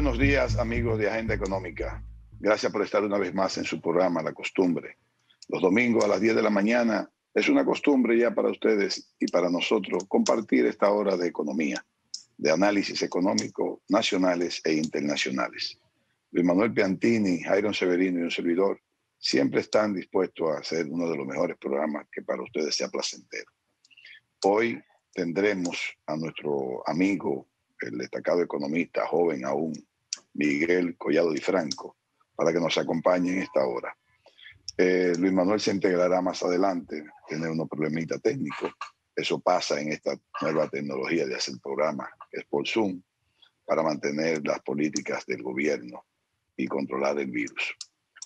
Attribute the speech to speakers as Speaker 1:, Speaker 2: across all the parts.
Speaker 1: Buenos días, amigos de Agenda Económica. Gracias por estar una vez más en su programa La Costumbre. Los domingos a las 10 de la mañana es una costumbre ya para ustedes y para nosotros compartir esta hora de economía, de análisis económico nacionales e internacionales. Luis Manuel Piantini, Jairon Severino y un servidor siempre están dispuestos a hacer uno de los mejores programas que para ustedes sea placentero. Hoy tendremos a nuestro amigo, el destacado economista, joven aún, Miguel Collado Di Franco, para que nos acompañe en esta hora. Luis Manuel se integrará más adelante, tiene unos problemitas técnicos. Eso pasa en esta nueva tecnología de hacer programa, que es por Zoom, para mantener las políticas del gobierno y controlar el virus.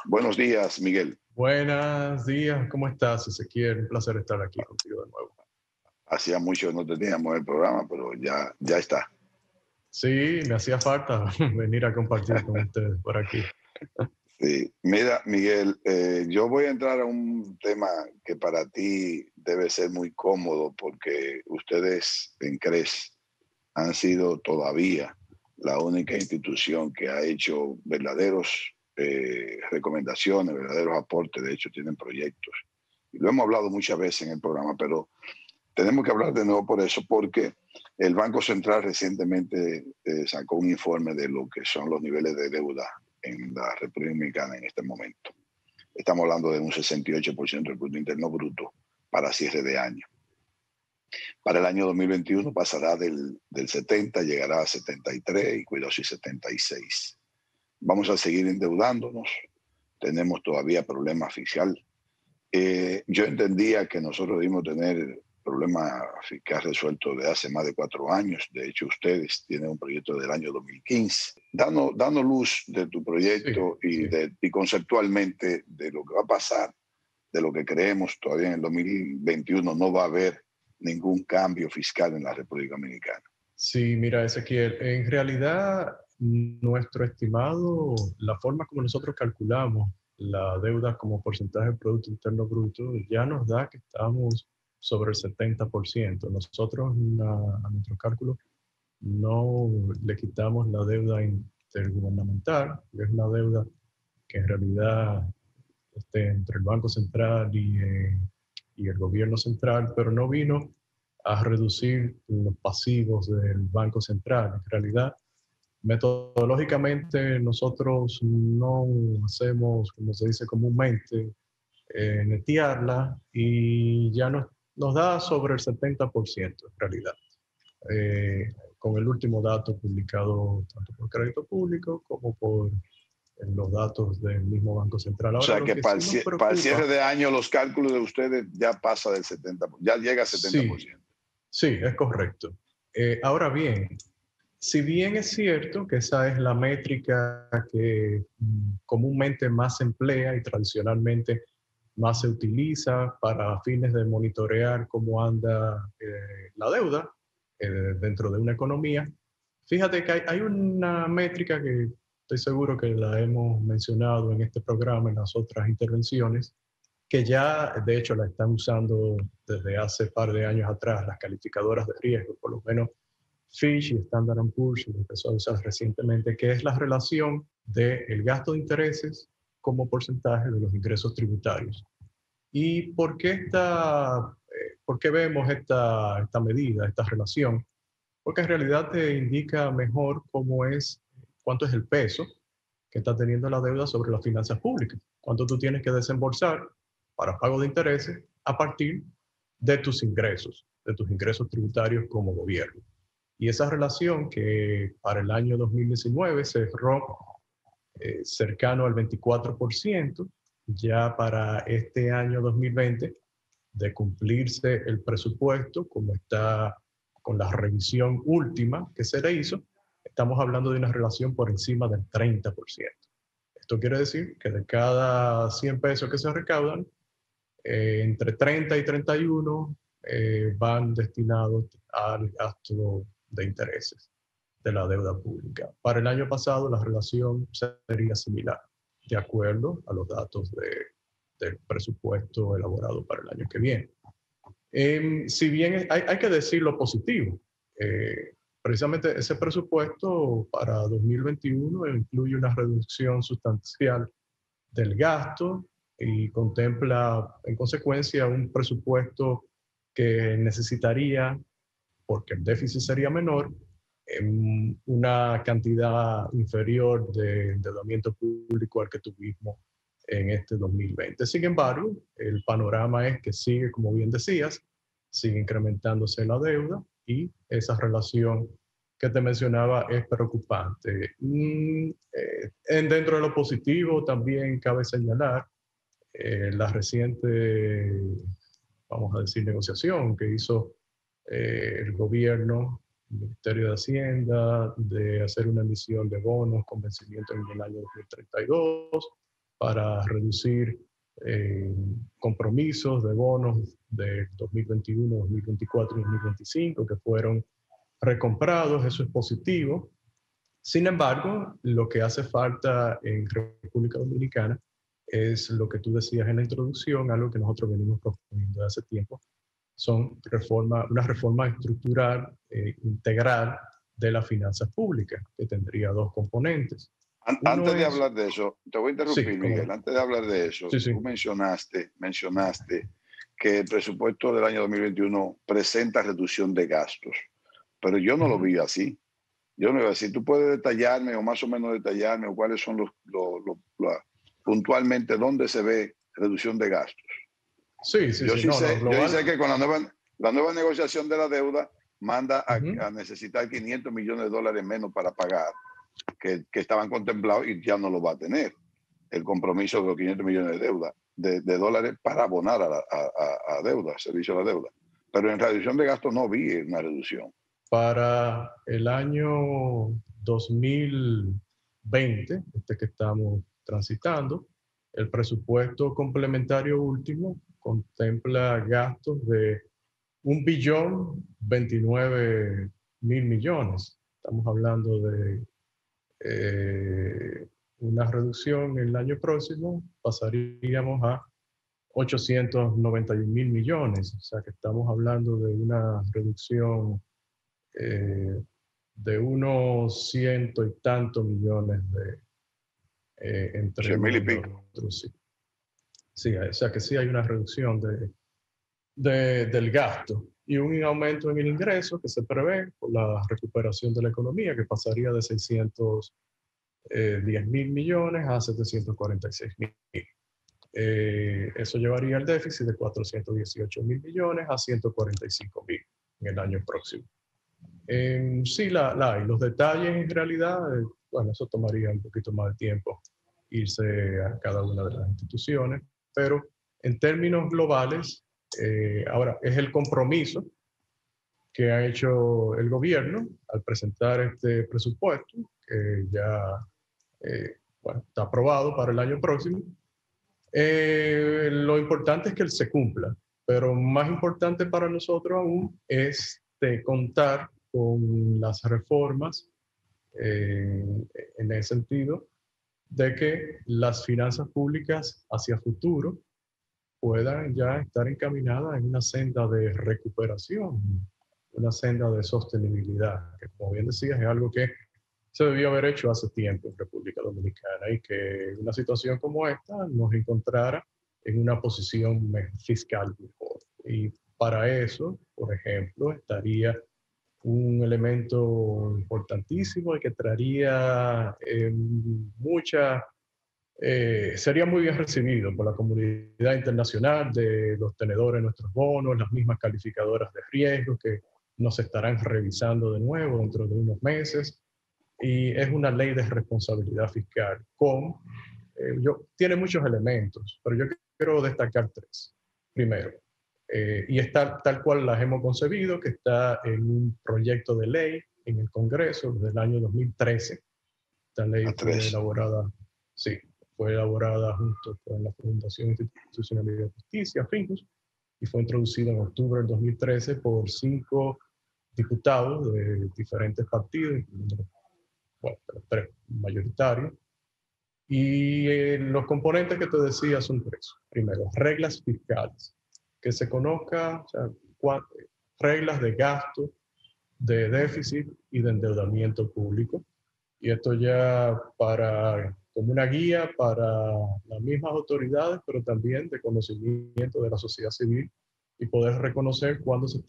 Speaker 1: Buenos días, Miguel.
Speaker 2: Buenos días, ¿cómo estás, Ezequiel? Un placer estar aquí contigo de nuevo.
Speaker 1: Hacía mucho que no teníamos el programa, pero ya está.
Speaker 2: Sí, me hacía falta venir a compartir con ustedes por aquí.
Speaker 1: Sí. Mira, Miguel, yo voy a entrar a un tema que para ti debe ser muy cómodo porque ustedes en CRES han sido todavía la única institución que ha hecho verdaderos recomendaciones, verdaderos aportes. De hecho, tienen proyectos. Y lo hemos hablado muchas veces en el programa, pero tenemos que hablar de nuevo por eso, porque el Banco Central recientemente sacó un informe de lo que son los niveles de deuda en la República Dominicana en este momento. Estamos hablando de un 68% del Producto Interno Bruto para cierre de año. Para el año 2021 pasará del 70, llegará a 73 y cuidado si 76. Vamos a seguir endeudándonos, tenemos todavía problema fiscal. Yo entendía que nosotros debimos tener problema fiscal resuelto de hace más de 4 años. De hecho, ustedes tienen un proyecto del año 2015. Danos luz de tu proyecto y conceptualmente de lo que va a pasar, de lo que creemos todavía en el 2021 no va a haber ningún cambio fiscal en la República Dominicana.
Speaker 2: Sí, mira, Ezequiel, en realidad nuestro estimado, la forma como nosotros calculamos la deuda como porcentaje del Producto Interno Bruto, ya nos da que estamos sobre el 70%. Nosotros a nuestro cálculo no le quitamos la deuda intergubernamental, que es una deuda que en realidad entre el Banco Central y el gobierno central, pero no vino a reducir los pasivos del Banco Central. En realidad, metodológicamente nosotros no hacemos, como se dice comúnmente, netearla y ya nos da sobre el 70% en realidad. Con el último dato publicado tanto por Crédito Público como por en los datos del mismo Banco Central.
Speaker 1: Ahora, o sea que para el cierre de año los cálculos de ustedes ya pasa del 70%, ya llega al 70%.
Speaker 2: Sí, es correcto. Ahora bien, si bien es cierto que esa es la métrica que comúnmente más se emplea y tradicionalmente más se utiliza para fines de monitorear cómo anda la deuda dentro de una economía, fíjate que hay una métrica que estoy seguro que la hemos mencionado en este programa, en las otras intervenciones, que ya de hecho la están usando desde hace par de años atrás las calificadoras de riesgo, por lo menos Fitch y Standard & Poor's lo empezó a usar recientemente, que es la relación del gasto de intereses como porcentaje de los ingresos tributarios. ¿Y por qué vemos esta medida, esta relación? Porque en realidad te indica mejor cuánto es el peso que está teniendo la deuda sobre las finanzas públicas, cuánto tú tienes que desembolsar para pago de intereses a partir de tus ingresos tributarios como gobierno. Y esa relación que para el año 2019 cerró cercano al 24%, ya para este año 2020, de cumplirse el presupuesto, como está con la revisión última que se le hizo, estamos hablando de una relación por encima del 30%. Esto quiere decir que de cada 100 pesos que se recaudan, entre 30 y 31 van destinados al gasto de intereses de la deuda pública. Para el año pasado la relación sería similar, de acuerdo a los datos del presupuesto elaborado para el año que viene. Si bien hay que decir lo positivo, precisamente ese presupuesto para 2021 incluye una reducción sustancial del gasto y contempla, en consecuencia, un presupuesto que necesitaría, porque el déficit sería menor, una cantidad inferior de endeudamiento público al que tuvimos en este 2020. Sin embargo, el panorama es que sigue, como bien decías, sigue incrementándose la deuda y esa relación que te mencionaba es preocupante. Dentro de lo positivo también cabe señalar la reciente, vamos a decir, negociación que hizo el gobierno, el Ministerio de Hacienda, de hacer una emisión de bonos con vencimiento en el año 2032 para reducir compromisos de bonos de 2021, 2024 y 2025 que fueron recomprados. Eso es positivo. Sin embargo, lo que hace falta en República Dominicana es lo que tú decías en la introducción, algo que nosotros venimos proponiendo desde hace tiempo, son una reforma estructural integral de las finanzas públicas, que tendría dos componentes.
Speaker 1: Antes de hablar de eso, te voy a interrumpir,
Speaker 2: Sí,
Speaker 1: Miguel.
Speaker 2: no.
Speaker 1: Antes de hablar de eso,
Speaker 2: Sí, sí.
Speaker 1: tú mencionaste que el presupuesto del año 2021 presenta reducción de gastos, pero yo no lo vi así. Yo no lo vi así. Tú puedes detallarme o más o menos detallarme o cuáles son puntualmente dónde se ve reducción de gastos.
Speaker 2: Sí, sí,
Speaker 1: Yo
Speaker 2: sí.
Speaker 1: sí
Speaker 2: No,
Speaker 1: sé,
Speaker 2: no,
Speaker 1: yo sí
Speaker 2: global.
Speaker 1: sé que con la nueva negociación de la deuda manda a necesitar 500 millones de dólares menos para pagar, que estaban contemplados y ya no lo va a tener. El compromiso de los 500 millones de dólares para abonar a deuda, servicio a la deuda. Pero en reducción de gastos no vi una reducción.
Speaker 2: Para el año 2020, este que estamos transitando, el presupuesto complementario último contempla gastos de 1.029.000.000.000. Estamos hablando de una reducción el año próximo, pasaríamos a 891.000.000.000. O sea que estamos hablando de una reducción de unos ciento y tantos millones entre
Speaker 1: 100 mil
Speaker 2: uno
Speaker 1: y
Speaker 2: y
Speaker 1: pico.
Speaker 2: otro. Sí. Sí, o sea que sí hay una reducción del gasto y un aumento en el ingreso que se prevé por la recuperación de la economía, que pasaría de 610.000.000.000 a 746.000. Eso llevaría el déficit de 418.000.000.000 a 145.000 en el año próximo. Sí, la hay. Los detalles en realidad, bueno, eso tomaría un poquito más de tiempo irse a cada una de las instituciones, pero en términos globales, ahora es el compromiso que ha hecho el gobierno al presentar este presupuesto, que ya bueno, está aprobado para el año próximo. Lo importante es que él se cumpla, pero más importante para nosotros aún es de contar con las reformas en el sentido de que las finanzas públicas hacia futuro puedan ya estar encaminadas en una senda de recuperación, una senda de sostenibilidad, que como bien decías es algo que se debió haber hecho hace tiempo en República Dominicana y que una situación como esta nos encontrara en una posición fiscal mejor. Y para eso, por ejemplo, estaría un elemento importantísimo y que traería sería muy bien recibido por la comunidad internacional de los tenedores de nuestros bonos, las mismas calificadoras de riesgo que nos estarán revisando de nuevo dentro de unos meses. Y es una ley de responsabilidad fiscal tiene muchos elementos, pero yo quiero destacar tres. Primero, y está tal cual las hemos concebido, que está en un proyecto de ley en el Congreso desde el año 2013. Esta ley
Speaker 1: A
Speaker 2: fue
Speaker 1: 3.
Speaker 2: elaborada, sí, fue elaborada junto con la Fundación Institucionalidad de Justicia, FINJUS, y fue introducida en octubre del 2013 por 5 diputados de diferentes partidos, incluyendo bueno, los 3 mayoritarios. Y los componentes que te decía son 3. Primero, reglas fiscales, que se conozca, o sea, reglas de gasto de déficit y de endeudamiento público. Y esto ya como una guía para las mismas autoridades, pero también de conocimiento de la sociedad civil y poder reconocer cuándo se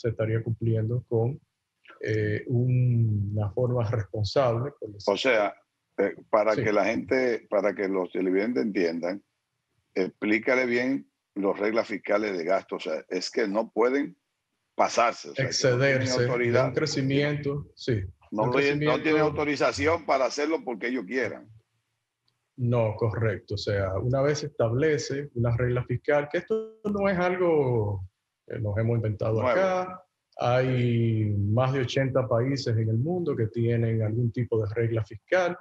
Speaker 2: estaría cumpliendo con una forma responsable.
Speaker 1: O sea, para
Speaker 2: Sí,
Speaker 1: que la gente, para que los televidentes entiendan, explícale bien las reglas fiscales de gasto. O sea, es que no pueden pasarse, o sea, que no tienen
Speaker 2: excederse de un
Speaker 1: autoridad,
Speaker 2: crecimiento, sí, de un
Speaker 1: no tienen
Speaker 2: crecimiento.
Speaker 1: autorización para hacerlo porque ellos quieran.
Speaker 2: No, correcto. O sea, una vez se establece una regla fiscal, que esto no es algo que nos hemos inventado
Speaker 1: Nuevo.
Speaker 2: acá. Hay más de 80 países en el mundo que tienen algún tipo de regla fiscal.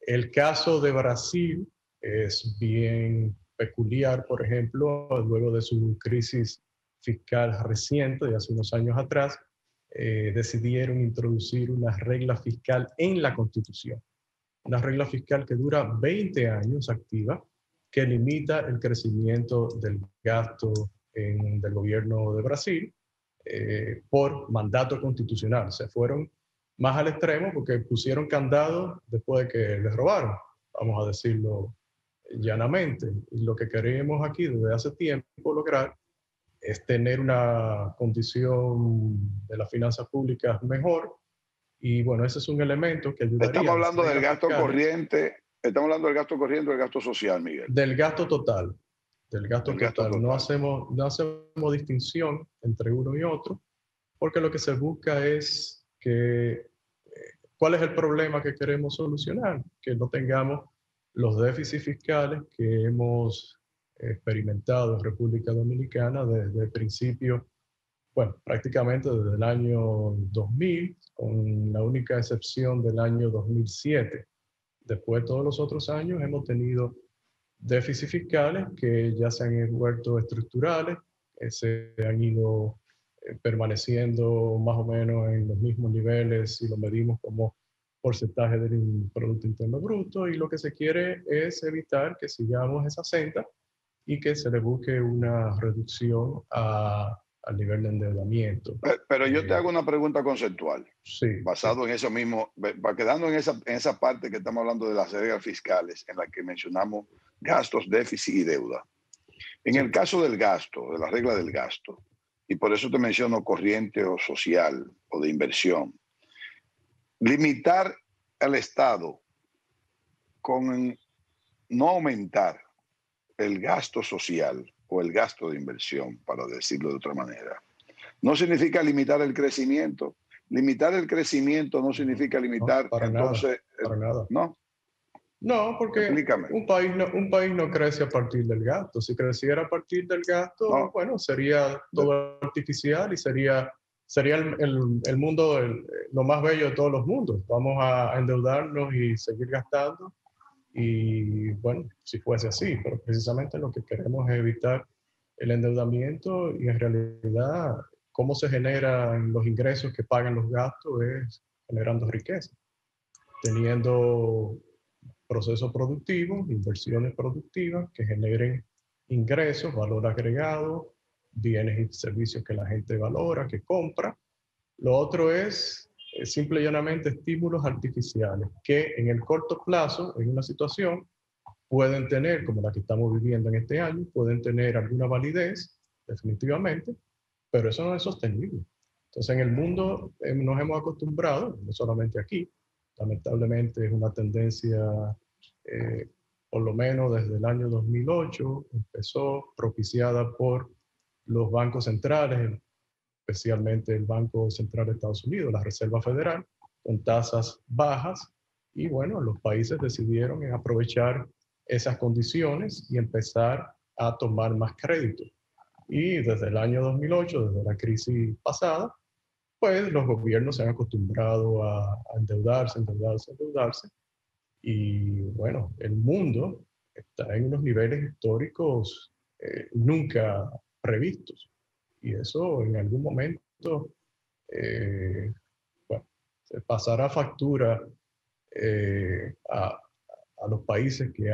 Speaker 2: El caso de Brasil es bien peculiar, por ejemplo, luego de su crisis fiscal reciente de hace unos años atrás, decidieron introducir una regla fiscal en la Constitución, una regla fiscal que dura 20 años activa, que limita el crecimiento del gasto del gobierno de Brasil por mandato constitucional. Se fueron más al extremo porque pusieron candados después de que les robaron, vamos a decirlo llanamente. Y lo que queremos aquí desde hace tiempo lograr es tener una condición de las finanzas públicas mejor. Y bueno, ese es un elemento que ayudaría
Speaker 1: Estamos
Speaker 2: a las
Speaker 1: hablando del
Speaker 2: reglas
Speaker 1: gasto
Speaker 2: fiscales
Speaker 1: corriente, estamos hablando del gasto corriente o del gasto social, Miguel.
Speaker 2: del gasto total. Del gasto
Speaker 1: Del gasto
Speaker 2: total.
Speaker 1: total.
Speaker 2: No hacemos distinción entre uno y otro, porque lo que se busca es ¿cuál es el problema que queremos solucionar? Que no tengamos los déficits fiscales que hemos experimentado en República Dominicana desde el principio, bueno, prácticamente desde el año 2000, con la única excepción del año 2007. Después, todos los otros años hemos tenido déficits fiscales que ya se han vuelto estructurales, se han ido permaneciendo más o menos en los mismos niveles si lo medimos como porcentaje del Producto Interno Bruto, y lo que se quiere es evitar que sigamos esa senda y que se le busque una reducción al nivel de endeudamiento.
Speaker 1: Pero yo te hago una pregunta conceptual,
Speaker 2: Sí, sí,
Speaker 1: basado en eso mismo, va quedando en esa parte que estamos hablando de las reglas fiscales, en la que mencionamos gastos, déficit y deuda. En
Speaker 2: sí.
Speaker 1: el caso del gasto, de la regla del gasto, y por eso te menciono corriente o social o de inversión, limitar al Estado con no aumentar el gasto social o el gasto de inversión, para decirlo de otra manera, no significa limitar el crecimiento. Limitar el crecimiento no significa
Speaker 2: No,
Speaker 1: limitar,
Speaker 2: para nada,
Speaker 1: entonces,
Speaker 2: para nada.
Speaker 1: no,
Speaker 2: No, porque
Speaker 1: explícame.
Speaker 2: un país no crece a partir del gasto. Si creciera a partir del gasto,
Speaker 1: No,
Speaker 2: bueno, sería todo artificial y sería el mundo lo más bello de todos los mundos. Vamos a endeudarnos y seguir gastando. Y bueno, si fuese así, pero precisamente lo que queremos es evitar el endeudamiento, y en realidad cómo se generan los ingresos que pagan los gastos es generando riqueza, teniendo procesos productivos, inversiones productivas que generen ingresos, valor agregado, bienes y servicios que la gente valora, que compra. Lo otro es simple y llanamente estímulos artificiales que en el corto plazo, en una situación, pueden tener, como la que estamos viviendo en este año, pueden tener alguna validez, definitivamente, pero eso no es sostenible. Entonces, en el mundo nos hemos acostumbrado, no solamente aquí, lamentablemente es una tendencia, eh, por lo menos desde el año 2008, empezó propiciada por los bancos centrales, especialmente el Banco Central de Estados Unidos, la Reserva Federal, con tasas bajas, y bueno, los países decidieron aprovechar esas condiciones y empezar a tomar más crédito. Y desde el año 2008, desde la crisis pasada, pues los gobiernos se han acostumbrado a endeudarse, endeudarse, endeudarse. Y bueno, el mundo está en unos niveles históricos nunca previstos. Y eso en algún momento, eh, bueno, se pasará factura a los países que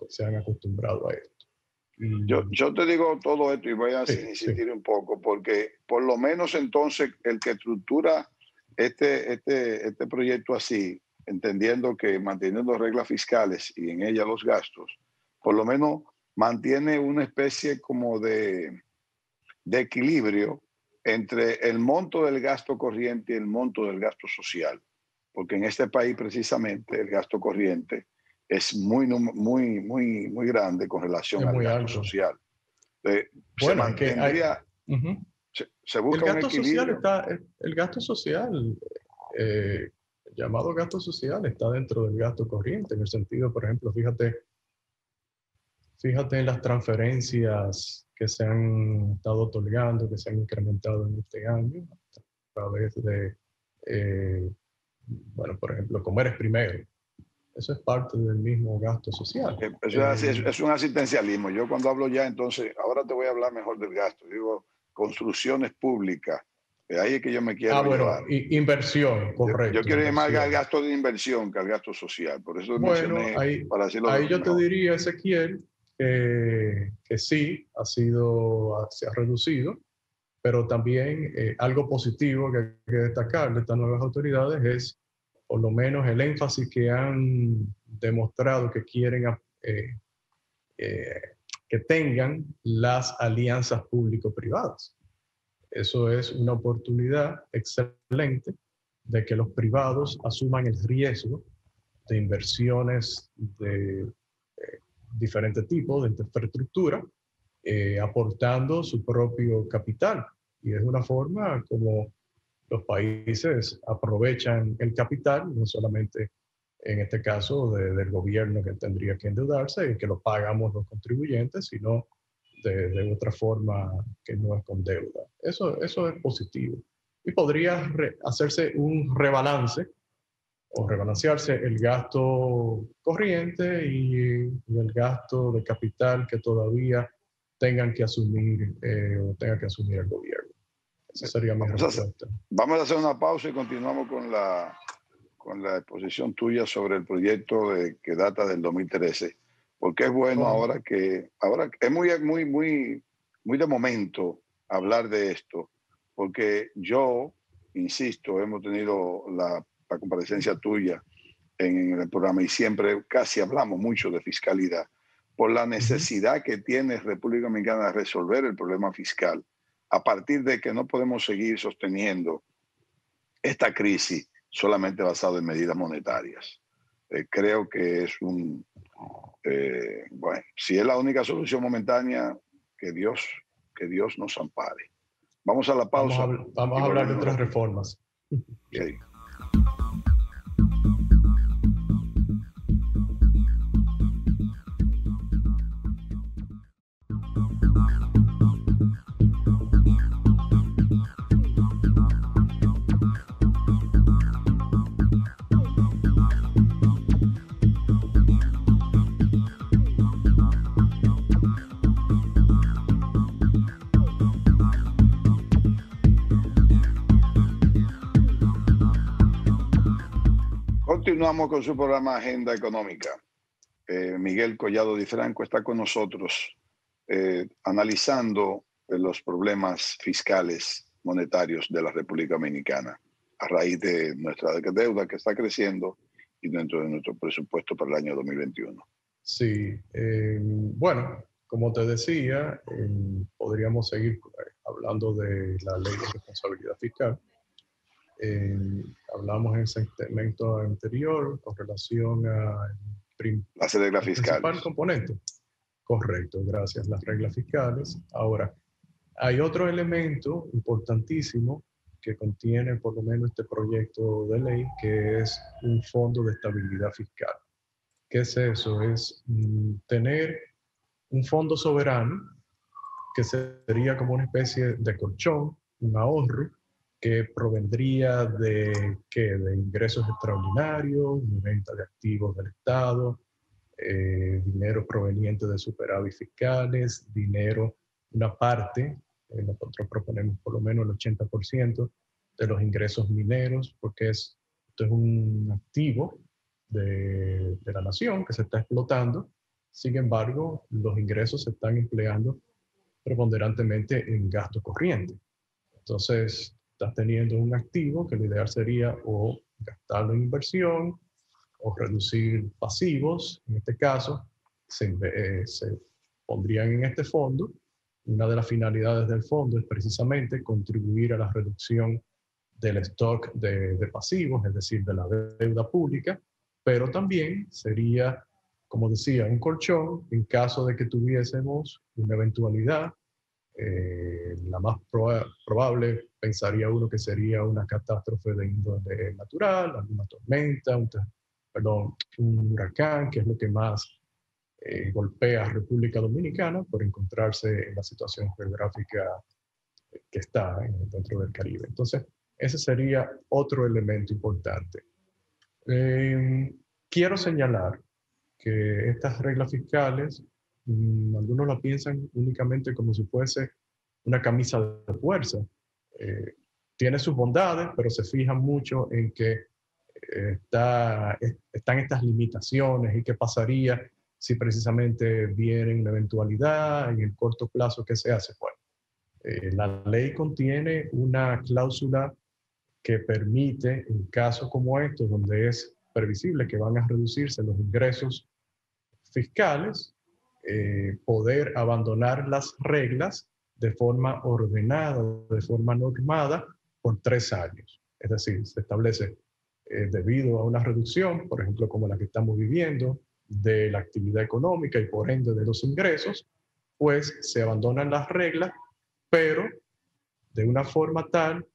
Speaker 2: se han acostumbrado a esto. Y
Speaker 1: yo te digo todo esto y voy a
Speaker 2: sí, sí,
Speaker 1: insistir un poco, porque por lo menos entonces el que estructura este proyecto así, entendiendo que manteniendo reglas fiscales y en ella los gastos, por lo menos mantiene una especie como de equilibrio entre el monto del gasto corriente y el monto del gasto social. Porque en este país precisamente el gasto corriente es muy grande con relación
Speaker 2: Es
Speaker 1: al
Speaker 2: muy
Speaker 1: gasto
Speaker 2: alto.
Speaker 1: social. Se
Speaker 2: Bueno, es que
Speaker 1: mantendría,
Speaker 2: ujú.
Speaker 1: se
Speaker 2: El
Speaker 1: busca un
Speaker 2: gasto social
Speaker 1: equilibrio.
Speaker 2: está, el gasto social, eh, llamado gasto social, está dentro del gasto corriente, en el sentido, por ejemplo, fíjate en las transferencias que se han estado otorgando, que se han incrementado en este año, a través de, eh, bueno, por ejemplo, comer es primero. Eso es parte del mismo gasto social.
Speaker 1: Eso es, así, es un asistencialismo. Yo cuando hablo ya, entonces, ahora te voy a hablar mejor del gasto. Digo, construcciones públicas. Ahí es que yo me quiero
Speaker 2: Bueno,
Speaker 1: llevar.
Speaker 2: inversión,
Speaker 1: Yo
Speaker 2: correcto,
Speaker 1: quiero ir más al
Speaker 2: inversión.
Speaker 1: gasto de inversión que al gasto social. Por eso
Speaker 2: Bueno,
Speaker 1: mencioné, para decirlo
Speaker 2: ahí yo te
Speaker 1: mejor.
Speaker 2: diría, Ezequiel, que sí, se ha reducido, pero también algo positivo que hay que destacar de estas nuevas autoridades es por lo menos el énfasis que han demostrado que quieren eh, que tengan las alianzas público-privadas. Eso es una oportunidad excelente de que los privados asuman el riesgo de inversiones de diferentes tipos de infraestructura, aportando su propio capital. Y es una forma como los países aprovechan el capital, no solamente en este caso del gobierno que tendría que endeudarse y que lo pagamos los contribuyentes, sino de otra forma que no es con deuda. Eso es positivo. Y podría hacerse un rebalance o rebalancearse el gasto corriente y el gasto de capital que todavía tengan que asumir o tenga que asumir el gobierno. Esa sería mi respuesta.
Speaker 1: Vamos a hacer una pausa y continuamos con la exposición tuya sobre el proyecto que data del 2013, porque es bueno
Speaker 2: Oh,
Speaker 1: ahora es muy de momento hablar de esto, porque yo, insisto, hemos tenido la comparecencia tuya en el programa y siempre casi hablamos mucho de fiscalidad por la necesidad que tiene República Dominicana de resolver el problema fiscal a partir de que no podemos seguir sosteniendo esta crisis solamente basado en medidas monetarias. Creo que es bueno, si es la única solución momentánea, que Dios, que Dios nos ampare. Vamos a la pausa
Speaker 2: vamos
Speaker 1: y
Speaker 2: a hablar de
Speaker 1: volvemos
Speaker 2: otras
Speaker 1: rápido.
Speaker 2: reformas.
Speaker 1: Sí. Continuamos con su programa Agenda Económica. Miguel Collado Di Franco está con nosotros analizando los problemas fiscales monetarios de la República Dominicana a raíz de nuestra deuda que está creciendo y dentro de nuestro presupuesto para el año 2021.
Speaker 2: Sí, bueno, como te decía, podríamos seguir hablando de la ley de responsabilidad fiscal. Hablamos en el segmento anterior con relación al
Speaker 1: Las reglas
Speaker 2: principal
Speaker 1: fiscales.
Speaker 2: componente. Correcto, gracias. Las reglas fiscales. Ahora, hay otro elemento importantísimo que contiene por lo menos este proyecto de ley, que es un fondo de estabilidad fiscal. ¿Qué es eso? Es tener un fondo soberano que sería como una especie de colchón, un ahorro que provendría de ingresos extraordinarios, de venta de activos del Estado, dinero proveniente de superávit fiscales, dinero, una parte, nosotros proponemos por lo menos el 80% de los ingresos mineros, porque esto es un activo de la nación que se está explotando. Sin embargo, los ingresos se están empleando preponderantemente en gasto corriente. Entonces, estás teniendo un activo que lo ideal sería o gastarlo en inversión o reducir pasivos. En este caso, se pondrían en este fondo. Una de las finalidades del fondo es precisamente contribuir a la reducción del stock de pasivos, es decir, de la deuda pública, pero también sería, como decía, un colchón en caso de que tuviésemos una eventualidad. La más probable pensaría uno que sería una catástrofe de índole natural, alguna tormenta, un huracán, que es lo que más golpea a República Dominicana por encontrarse en la situación geográfica que está dentro del Caribe. Entonces, ese sería otro elemento importante. Quiero señalar que estas reglas fiscales, algunos la piensan únicamente como si fuese una camisa de fuerza. Tiene sus bondades, pero se fijan mucho en que están estas limitaciones y qué pasaría si precisamente viene una eventualidad en el corto plazo. ¿Qué se hace? Bueno, la ley contiene una cláusula que permite, en casos como estos, donde es previsible que van a reducirse los ingresos fiscales, poder abandonar las reglas de forma ordenada, de forma normada, por 3 años. Es decir, se establece, debido a una reducción, por ejemplo, como la que estamos viviendo, de la actividad económica y por ende de los ingresos, pues se abandonan las reglas, pero de una forma tal,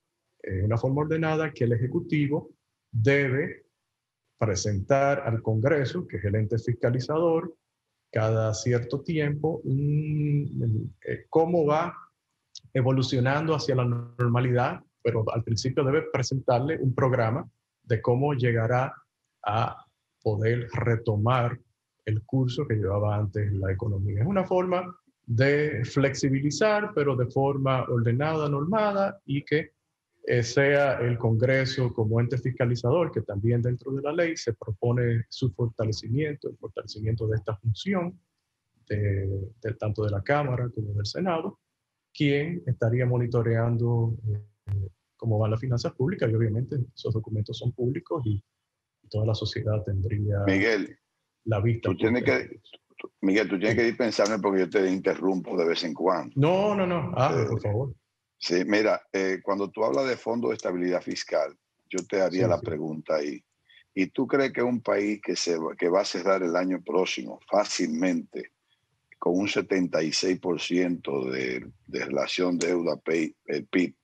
Speaker 2: una forma ordenada, que el Ejecutivo debe presentar al Congreso, que es el ente fiscalizador, cada cierto tiempo, cómo va evolucionando hacia la normalidad, pero al principio debe presentarle un programa de cómo llegará a poder retomar el curso que llevaba antes la economía. Es una forma de flexibilizar, pero de forma ordenada, normada, y que sea el Congreso como ente fiscalizador, que también dentro de la ley se propone su fortalecimiento, el fortalecimiento de esta función, tanto de la Cámara como del Senado, quien estaría monitoreando cómo van las finanzas públicas, y obviamente esos documentos son públicos y toda la sociedad tendría
Speaker 1: Miguel,
Speaker 2: la vista
Speaker 1: tú tienes
Speaker 2: puesta en
Speaker 1: que,
Speaker 2: ellos.
Speaker 1: Miguel, tú tienes
Speaker 2: Sí.
Speaker 1: que dispensarme porque yo te interrumpo de vez en cuando.
Speaker 2: No, no, no. Por
Speaker 1: Eh,
Speaker 2: favor.
Speaker 1: sí, mira, cuando tú hablas de Fondo de Estabilidad Fiscal, yo te haría
Speaker 2: Sí,
Speaker 1: la
Speaker 2: sí.
Speaker 1: pregunta ahí. ¿Y tú crees que un país que va a cerrar el año próximo fácilmente con un 76% de relación deuda-PIB,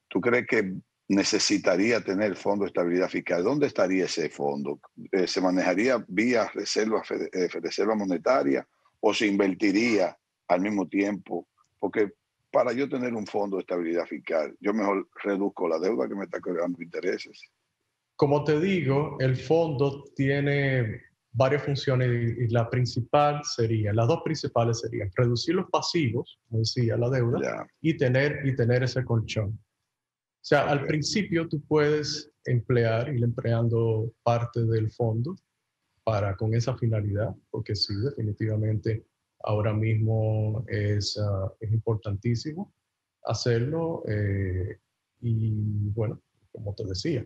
Speaker 1: tú crees que necesitaría tener Fondo de Estabilidad Fiscal? ¿Dónde estaría ese fondo? ¿Se manejaría vía reserva monetaria o se invertiría al mismo tiempo? Porque para yo tener un fondo de estabilidad fiscal, yo mejor reduzco la deuda que me está cobrando intereses.
Speaker 2: Como te digo, el fondo tiene varias funciones y las dos principales serían reducir los pasivos, como decía, la deuda,
Speaker 1: Ya,
Speaker 2: y tener ese colchón. O sea,
Speaker 1: ok.
Speaker 2: al principio tú puedes ir empleando parte del fondo con esa finalidad, porque sí, definitivamente ahora mismo es importantísimo hacerlo. Y bueno, como te decía,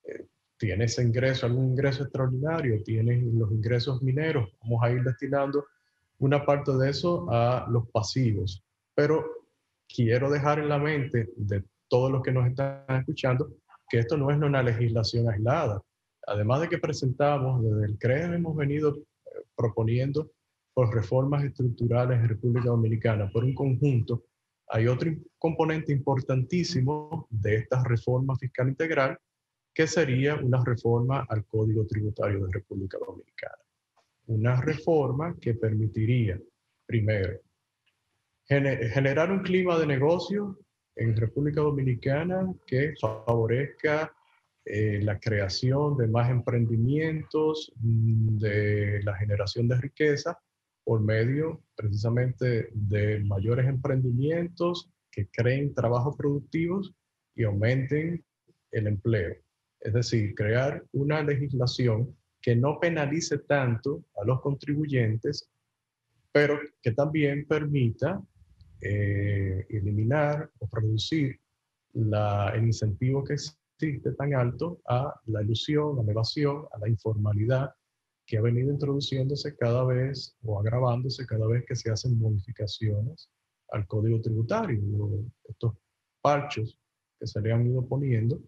Speaker 2: eh, tienes algún ingreso extraordinario, tienes los ingresos mineros, vamos a ir destinando una parte de eso a los pasivos. Pero quiero dejar en la mente de todos los que nos están escuchando que esto no es una legislación aislada. Además de que presentamos, desde el CREA hemos venido proponiendo por reformas estructurales en República Dominicana, por un conjunto. Hay otro componente importantísimo de esta reforma fiscal integral, que sería una reforma al Código Tributario de República Dominicana. Una reforma que permitiría, primero, generar un clima de negocio en República Dominicana que favorezca la creación de más emprendimientos, de la generación de riqueza por medio precisamente de mayores emprendimientos que creen trabajos productivos y aumenten el empleo. Es decir, crear una legislación que no penalice tanto a los contribuyentes, pero que también permita eliminar o reducir el incentivo que existe tan alto a la ilusión, a la evasión, a la informalidad que ha venido introduciéndose cada vez o agravándose cada vez que se hacen modificaciones al código tributario. Estos parchos que se le han ido poniendo,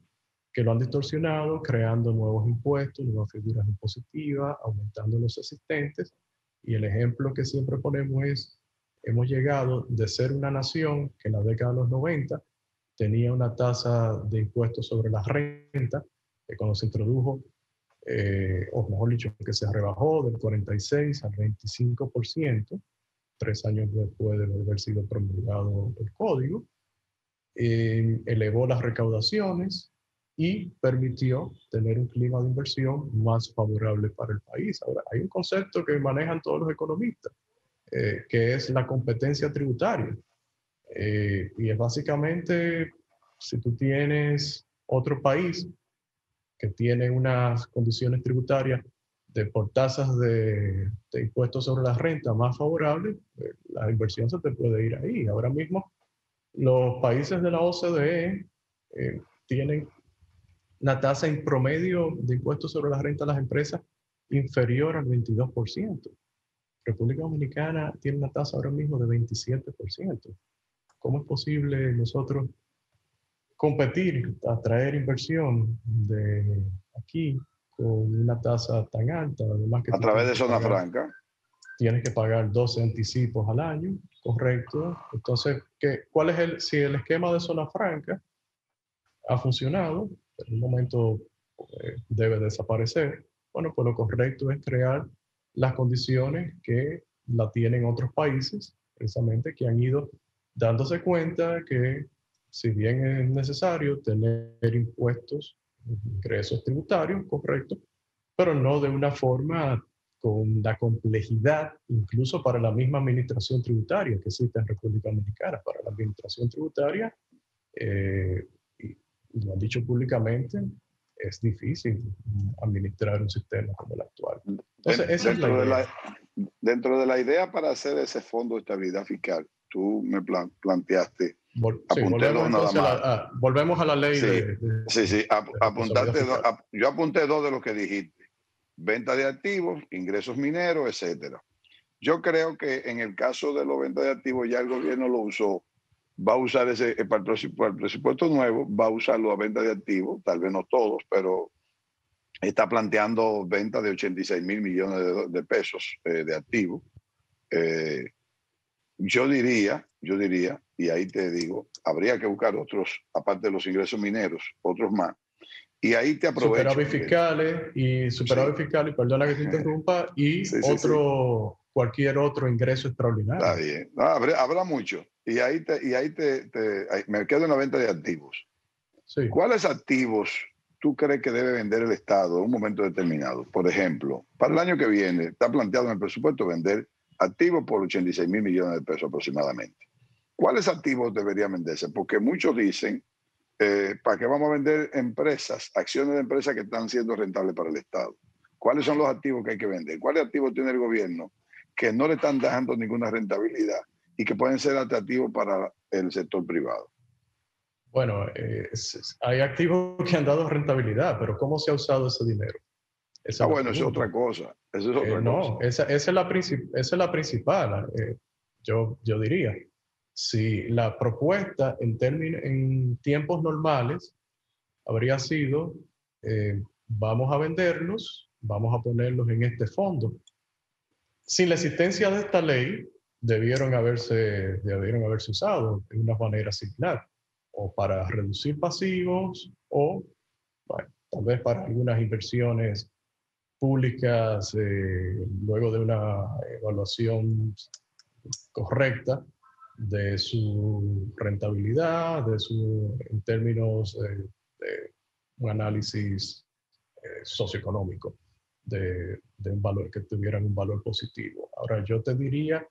Speaker 2: que lo han distorsionado, creando nuevos impuestos, nuevas figuras impositivas, aumentando los existentes. Y el ejemplo que siempre ponemos es, hemos llegado de ser una nación que en la década de los 90 tenía una tasa de impuestos sobre la renta, que cuando se introdujo, o mejor dicho, que se rebajó del 46 al 25%, 3 años después de haber sido promulgado el código, elevó las recaudaciones y permitió tener un clima de inversión más favorable para el país. Ahora, hay un concepto que manejan todos los economistas, que es la competencia tributaria. Y es básicamente, si tú tienes otro país que tiene unas condiciones tributarias por tasas de impuestos sobre la renta más favorables, la inversión se te puede ir ahí. Ahora mismo, los países de la OCDE tienen una tasa en promedio de impuestos sobre la renta de las empresas inferior al 22%. República Dominicana tiene una tasa ahora mismo de 27%. ¿Cómo es posible nosotros competir, atraer inversión de aquí con una tasa tan alta? Además que
Speaker 1: A través de zona franca.
Speaker 2: Tienes que pagar 12 anticipos al año, correcto. Entonces, ¿cuál es si el esquema de zona franca ha funcionado, en un momento debe desaparecer? Bueno, pues lo correcto es crear las condiciones que la tienen otros países, precisamente que han ido dándose cuenta que si bien es necesario tener impuestos, ingresos tributarios, correcto, pero no de una forma con la complejidad, incluso para la misma administración tributaria que existe en República Dominicana. Para la administración tributaria, y lo han dicho públicamente, es difícil administrar un sistema como el actual. Entonces, esa es la idea.
Speaker 1: Dentro de la idea para hacer ese fondo de estabilidad fiscal, tú me planteaste, apunté dos nada más.
Speaker 2: Volvemos a la ley
Speaker 1: apuntaste yo apunté dos de lo que dijiste: venta de activos, ingresos mineros, etcétera. Yo creo que en el caso de los ventas de activos ya el gobierno lo usó, va a usar para el presupuesto nuevo, va a usarlo a venta de activos, tal vez no todos, pero está planteando venta de 86 mil millones de pesos de activos. Yo diría, y ahí te digo, habría que buscar otros, aparte de los ingresos mineros, otros más. Y ahí te aprovecho.
Speaker 2: Superávit fiscales, perdona que te interrumpa, y cualquier otro ingreso extraordinario.
Speaker 1: Está bien. No, habrá mucho. Y ahí me quedo en la venta de activos. Sí. ¿Cuáles activos tú crees que debe vender el Estado en un momento determinado? Por ejemplo, para el año que viene, está planteado en el presupuesto vender activos por 86 mil millones de pesos aproximadamente. ¿Cuáles activos deberían venderse? Porque muchos dicen, ¿para qué vamos a vender acciones de empresas que están siendo rentables para el Estado? ¿Cuáles son los activos que hay que vender? ¿Cuáles activos tiene el gobierno que no le están dando ninguna rentabilidad y que pueden ser atractivos para el sector privado?
Speaker 2: Bueno, hay activos que han dado rentabilidad, pero ¿cómo se ha usado ese dinero?
Speaker 1: Bueno, eso es otra cosa.
Speaker 2: No, esa es la principal, yo diría. Si la propuesta en tiempos normales habría sido, vamos a venderlos, vamos a ponerlos en este fondo. Sin la existencia de esta ley, debieron haberse usado de una manera similar, o para reducir pasivos, o bueno, tal vez para algunas inversiones públicas, luego de una evaluación correcta de su rentabilidad, en términos de un análisis socioeconómico de un valor, que tuvieran un valor positivo. Ahora, yo te diría,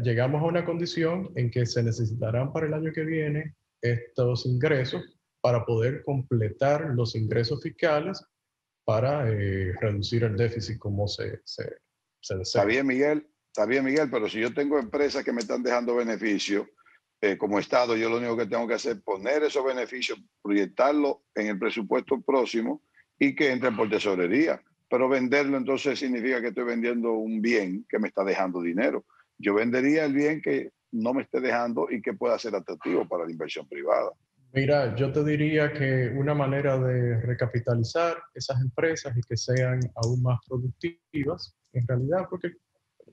Speaker 2: llegamos a una condición en que se necesitarán para el año que viene estos ingresos para poder completar los ingresos fiscales para reducir el déficit como se desea.
Speaker 1: Está bien, Miguel, pero si yo tengo empresas que me están dejando beneficios, como Estado, yo lo único que tengo que hacer es poner esos beneficios, proyectarlo en el presupuesto próximo y que entre por tesorería. Pero venderlo entonces significa que estoy vendiendo un bien que me está dejando dinero. Yo vendería el bien que no me esté dejando y que pueda ser atractivo para la inversión privada.
Speaker 2: Mira, yo te diría que una manera de recapitalizar esas empresas y que sean aún más productivas, en realidad, porque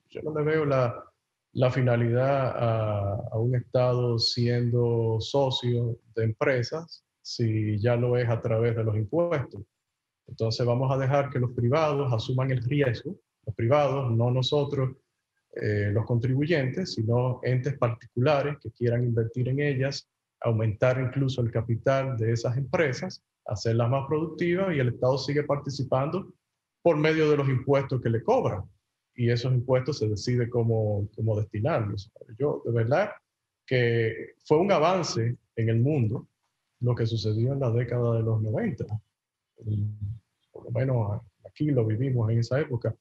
Speaker 2: yo no le veo la finalidad a un Estado siendo socio de empresas si ya lo es a través de los impuestos. Entonces vamos a dejar que los privados asuman el riesgo, los privados, no nosotros, los contribuyentes, sino entes particulares que quieran invertir en ellas, aumentar incluso el capital de esas empresas, hacerlas más productivas y el Estado sigue participando por medio de los impuestos que le cobran. Y esos impuestos se decide cómo destinarlos. Yo, de verdad, que fue un avance en el mundo lo que sucedió en la década de los 90. Por lo menos aquí lo vivimos en esa época,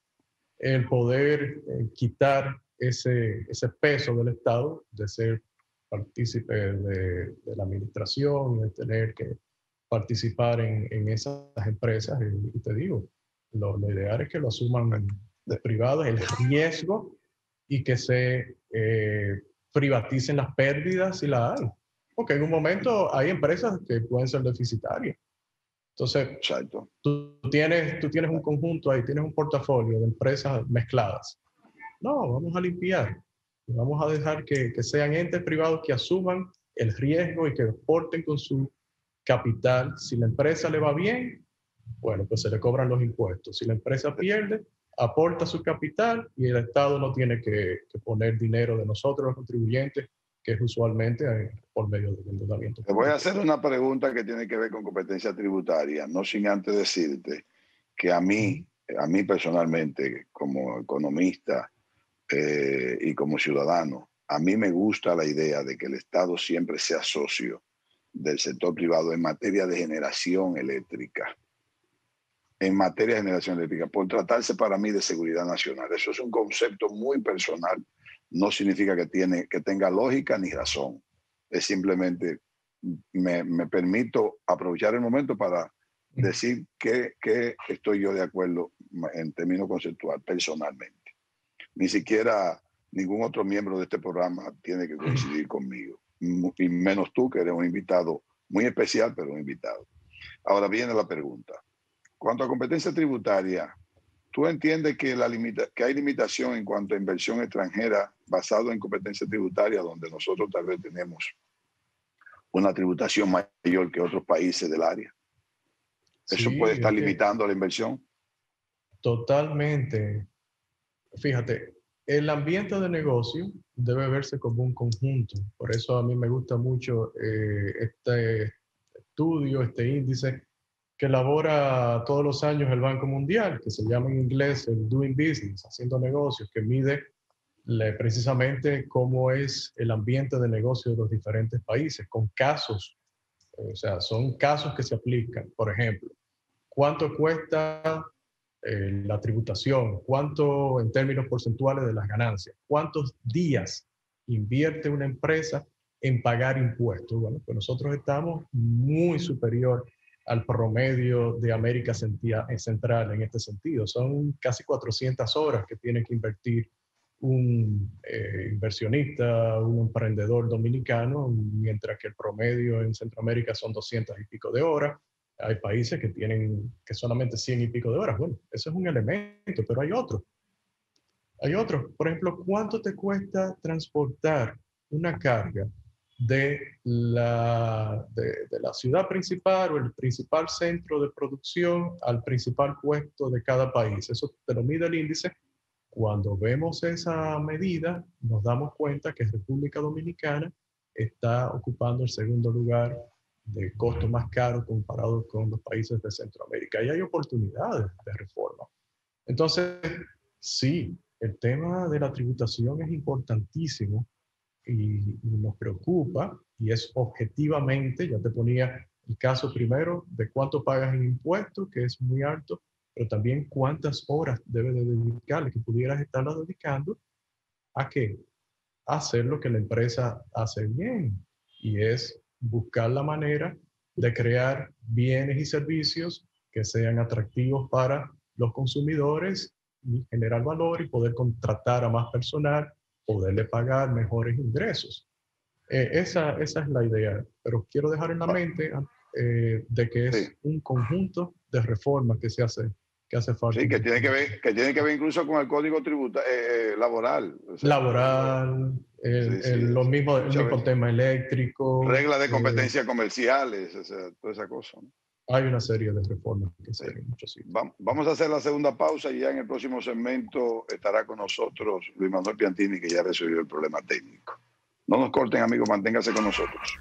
Speaker 2: el poder quitar ese peso del Estado de ser partícipe de la administración, de tener que participar en esas empresas. Y te digo, lo ideal es que lo asuman los privados, el riesgo, y que se privaticen las pérdidas si las hay. Porque en un momento hay empresas que pueden ser deficitarias. Entonces,
Speaker 1: Exacto.
Speaker 2: tú tienes un conjunto ahí, tienes un portafolio de empresas mezcladas. No, vamos a limpiar. Vamos a dejar que sean entes privados que asuman el riesgo y que aporten con su capital. Si la empresa le va bien, bueno, pues se le cobran los impuestos. Si la empresa pierde, aporta su capital y el Estado no tiene que poner dinero de nosotros, los contribuyentes, que es usualmente por medio del endeudamiento
Speaker 1: Te voy a
Speaker 2: público.
Speaker 1: hacer una pregunta que tiene que ver con competencia tributaria, no sin antes decirte que a mí personalmente, como economista y como ciudadano, a mí me gusta la idea de que el Estado siempre sea socio del sector privado en materia de generación eléctrica. En materia de generación eléctrica, por tratarse para mí de seguridad nacional. Eso es un concepto muy personal. No significa que tenga lógica ni razón. Es simplemente me permito aprovechar el momento para decir que estoy yo de acuerdo en términos conceptual, personalmente. Ni siquiera ningún otro miembro de este programa tiene que coincidir conmigo, y menos tú, que eres un invitado muy especial, pero un invitado. Ahora viene la pregunta. Cuanto a competencia tributaria, ¿tú entiendes que hay limitación en cuanto a inversión extranjera basado en competencia tributaria, donde nosotros tal vez tenemos una tributación mayor que otros países del área? ¿Eso puede
Speaker 2: Sí,
Speaker 1: estar limitando la inversión?
Speaker 2: totalmente. Fíjate, el ambiente de negocio debe verse como un conjunto. Por eso a mí me gusta mucho este estudio, este índice que elabora todos los años el Banco Mundial, que se llama en inglés el Doing Business, haciendo negocios, que mide precisamente cómo es el ambiente de negocio de los diferentes países, con casos, o sea, son casos que se aplican. Por ejemplo, ¿cuánto cuesta la tributación? ¿Cuánto en términos porcentuales de las ganancias? ¿Cuántos días invierte una empresa en pagar impuestos? Bueno, pues nosotros estamos muy superior al promedio de América Central en este sentido. Son casi 400 horas que tiene que invertir un inversionista, un emprendedor dominicano, mientras que el promedio en Centroamérica son 200 y pico de horas. Hay países que tienen que solamente 100 y pico de horas. Bueno, eso es un elemento, pero hay otros. Hay otros. Por ejemplo, ¿cuánto te cuesta transportar una carga de la ciudad principal o el principal centro de producción al principal puesto de cada país? Eso te lo mide el índice. Cuando vemos esa medida, nos damos cuenta que República Dominicana está ocupando el segundo lugar de costo más caro comparado con los países de Centroamérica. Y hay oportunidades de reforma. Entonces, sí, el tema de la tributación es importantísimo y nos preocupa, y es objetivamente, ya te ponía el caso primero de cuánto pagas en impuestos, que es muy alto, pero también cuántas horas debes de dedicarle, que pudieras estarlas dedicando a qué, hacer lo que la empresa hace bien, y es buscar la manera de crear bienes y servicios que sean atractivos para los consumidores y generar valor y poder contratar a más personal, poderle pagar mejores ingresos. Esa es la idea, pero quiero dejar en la mente de que
Speaker 1: Sí,
Speaker 2: es un conjunto de reformas que hace falta.
Speaker 1: sí, que tiene que ver incluso con el código laboral. O sea,
Speaker 2: Laboral,
Speaker 1: sí, sí,
Speaker 2: el
Speaker 1: muchas
Speaker 2: mismo
Speaker 1: veces.
Speaker 2: tema eléctrico.
Speaker 1: Reglas de competencia comerciales, o sea, toda esa cosa, ¿no?
Speaker 2: Hay una serie de reformas que
Speaker 1: Sí.
Speaker 2: hacer en muchos sitios.
Speaker 1: Vamos a hacer la segunda pausa y ya en el próximo segmento estará con nosotros Luis Manuel Piantini, que ya resolvió el problema técnico. No nos corten, amigos, manténgase con nosotros.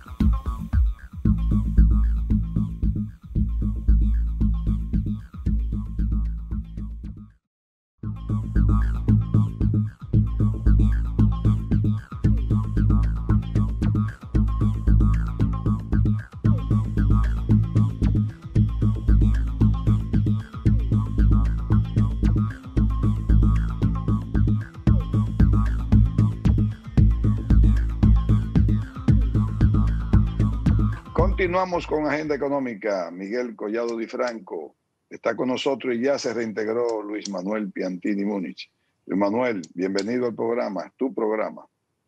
Speaker 1: Continuamos con Agenda Económica. Miguel Collado Di Franco está con nosotros y ya se reintegró Luis Manuel Piantini Múnich. Luis Manuel, bienvenido al programa, tu programa.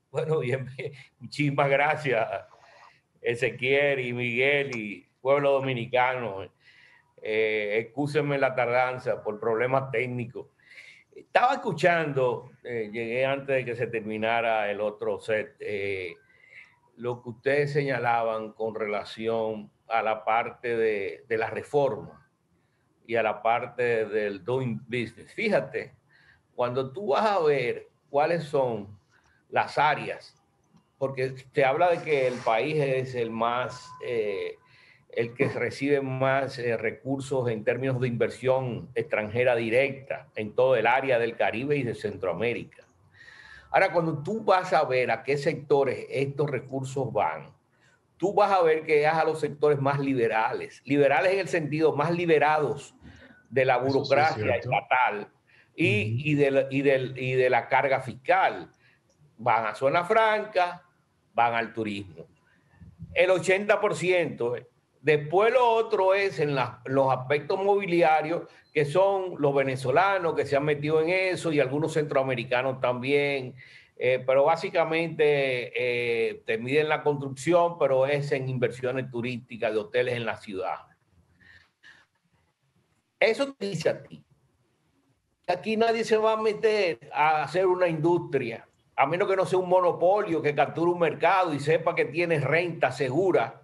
Speaker 3: Bueno, bien, muchísimas gracias, Ezequiel y Miguel y pueblo dominicano. Excúsenme la tardanza por problemas técnicos. Estaba escuchando, llegué antes de que se terminara el otro set, lo que ustedes señalaban con relación a la parte de la reforma y a la parte del doing business. Fíjate, cuando tú vas a ver cuáles son las áreas, porque te habla de que el país es el que recibe más recursos en términos de inversión extranjera directa en todo el área del Caribe y de Centroamérica. Ahora, cuando tú vas a ver a qué sectores estos recursos van, tú vas a ver que es a los sectores más liberales en el sentido más liberados de la burocracia estatal y de la carga fiscal. Van a zona franca, van al turismo. El 80%. Después lo otro es en los aspectos mobiliarios, que son los venezolanos que se han metido en eso y algunos centroamericanos también. Pero básicamente te miden la construcción, pero es en inversiones turísticas de hoteles en la ciudad. Eso te dice a ti. Aquí nadie se va a meter a hacer una industria, a menos que no sea un monopolio que capture un mercado y sepa que tiene renta segura.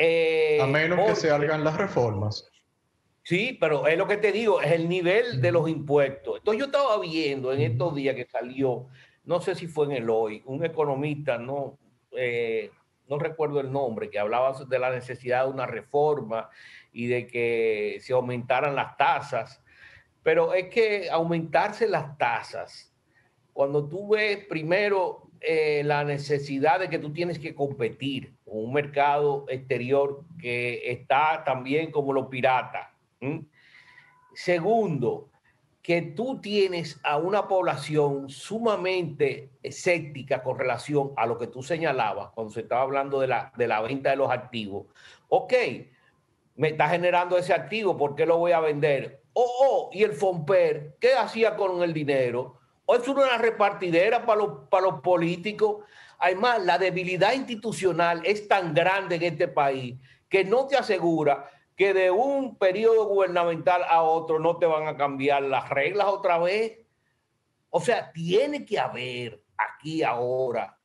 Speaker 2: A menos que se hagan las reformas.
Speaker 3: Sí, pero es lo que te digo, es el nivel de los impuestos. Entonces yo estaba viendo en estos días que salió, no sé si fue en el Hoy, un economista, no recuerdo el nombre, que hablaba de la necesidad de una reforma y de que se aumentaran las tasas. Pero es que aumentarse las tasas, cuando tú ves primero la necesidad de que tú tienes que competir con un mercado exterior que está también como los piratas. Segundo, que tú tienes a una población sumamente escéptica con relación a lo que tú señalabas cuando se estaba hablando de la venta de los activos. Ok, me está generando ese activo, ¿por qué lo voy a vender? Y el FOMPER, ¿qué hacía con el dinero? ¿O es una repartidera para los políticos? Además, la debilidad institucional es tan grande en este país que no te asegura que de un periodo gubernamental a otro no te van a cambiar las reglas otra vez. O sea, tiene que haber aquí ahora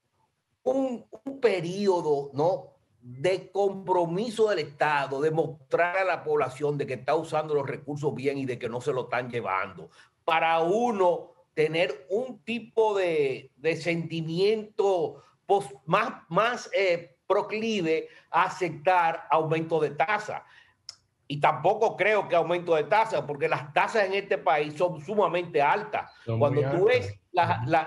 Speaker 3: un periodo, ¿no?, de compromiso del Estado, de mostrar a la población de que está usando los recursos bien y de que no se lo están llevando, para uno tener un tipo de sentimiento más proclive a aceptar aumento de tasa. Y tampoco creo que aumento de tasas, porque las tasas en este país son sumamente altas. Cuando tú ves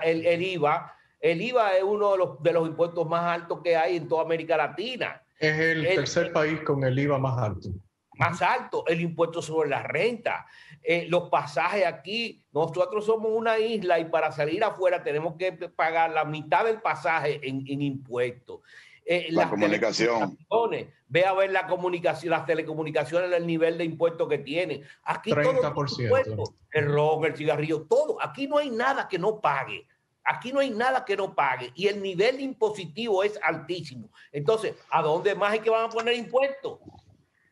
Speaker 3: el IVA, el IVA es uno de los impuestos más altos que hay en toda América Latina.
Speaker 2: Es el tercer país con el IVA más alto.
Speaker 3: más alto, el impuesto sobre la renta, los pasajes aquí. Nosotros somos una isla y para salir afuera tenemos que pagar la mitad del pasaje en impuestos.
Speaker 1: La comunicación.
Speaker 3: Ve a ver la comunicación, las telecomunicaciones, el nivel de impuestos que tienen. Aquí
Speaker 2: 30%.
Speaker 3: todo impuesto, el robo, el cigarrillo, todo. Aquí no hay nada que no pague. Aquí no hay nada que no pague y el nivel impositivo es altísimo. Entonces, ¿a dónde más es que van a poner impuestos?